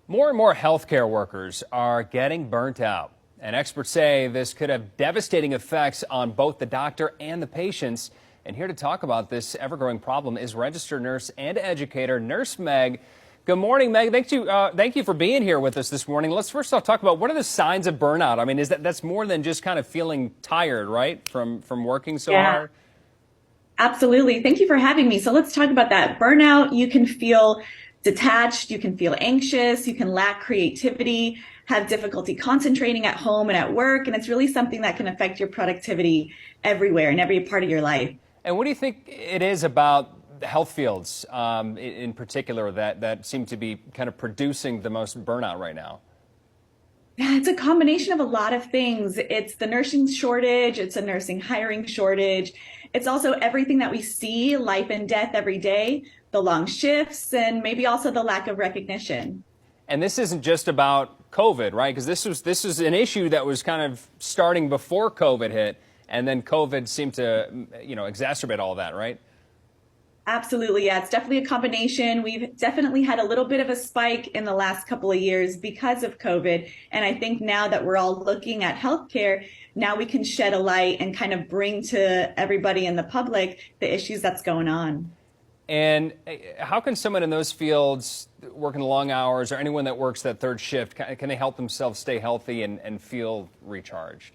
More and more healthcare workers are getting burnt out, and experts say this could have devastating effects on both the doctor and the patients. And here to talk about this ever-growing problem is registered nurse and educator NurseMeg. Good morning, Meg. Thank you for being here with us this morning. Let's first off talk about what are the signs of burnout. I mean, that's more than just kind of feeling tired, right, from working so hard? Absolutely. Thank you for having me. So let's talk about that. Burnout, you can feel detached, you can feel anxious, you can lack creativity, have difficulty concentrating at home and at work, and it's really something that can affect your productivity everywhere in every part of your life. And what do you think it is about the health fields in particular that seem to be kind of producing the most burnout right now? Yeah, it's a combination of a lot of things. It's the nursing shortage, it's a nursing hiring shortage. It's also everything that we see, life and death every day, the long shifts, and maybe also the lack of recognition. And this isn't just about COVID, right? Because this was an issue that was kind of starting before COVID hit, and then COVID seemed to, exacerbate all that, right? Absolutely, yeah, it's definitely a combination. We've definitely had a little bit of a spike in the last couple of years because of COVID. And I think now that we're all looking at healthcare, now we can shed a light and kind of bring to everybody in the public the issues that's going on. And how can someone in those fields working long hours or anyone that works that third shift, can they help themselves stay healthy and feel recharged?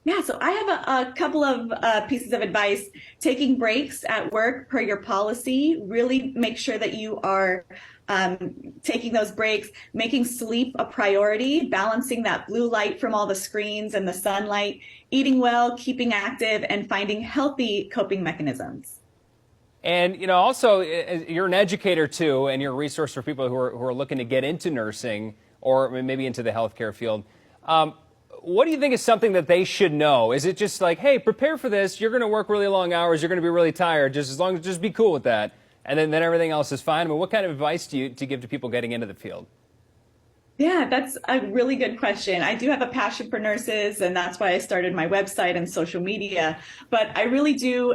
Yeah, so I have a couple of pieces of advice. Taking breaks at work per your policy, really make sure that you are taking those breaks, making sleep a priority, balancing that blue light from all the screens and the sunlight, eating well, keeping active, and finding healthy coping mechanisms. And, also, you're an educator, too, and you're a resource for people who are looking to get into nursing or maybe into the healthcare field. What do you think is something that they should know? Is it just like, hey, prepare for this. You're going to work really long hours. You're going to be really tired. Just be cool with that. And then everything else is fine. I mean, what kind of advice do you give to people getting into the field? Yeah, that's a really good question. I do have a passion for nurses, and that's why I started my website and social media. But I really do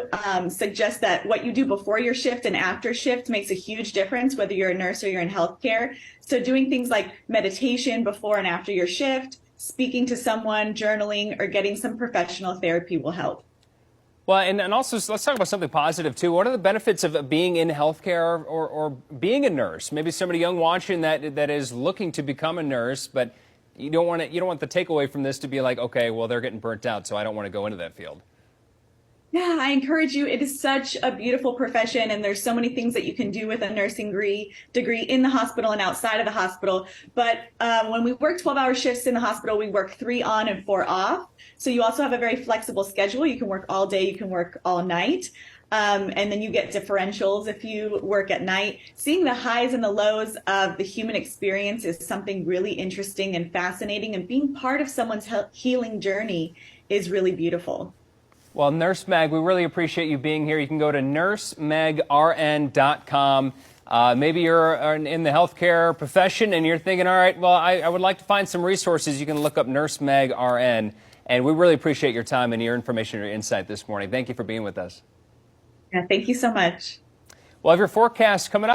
suggest that what you do before your shift and after shift makes a huge difference, whether you're a nurse or you're in healthcare. So doing things like meditation before and after your shift, speaking to someone, journaling, or getting some professional therapy will help. Well, and also, let's talk about something positive, too. What are the benefits of being in healthcare or being a nurse? Maybe somebody young watching that is looking to become a nurse, but you don't want the takeaway from this to be like, okay, well, they're getting burnt out, so I don't want to go into that field. Yeah, I encourage you. It is such a beautiful profession, and there's so many things that you can do with a nursing degree in the hospital and outside of the hospital. But when we work 12-hour shifts in the hospital, we work 3 on and 4 off. So you also have a very flexible schedule. You can work all day, you can work all night. And then you get differentials if you work at night. Seeing the highs and the lows of the human experience is something really interesting and fascinating, and being part of someone's healing journey is really beautiful. Well, NurseMeg, we really appreciate you being here. You can go to nursemegrn.com. Maybe you're in the healthcare profession and you're thinking, all right, well, I would like to find some resources. You can look up NurseMeg RN. And we really appreciate your time and your information and your insight this morning. Thank you for being with us. Yeah, thank you so much. Well, have your forecast coming up.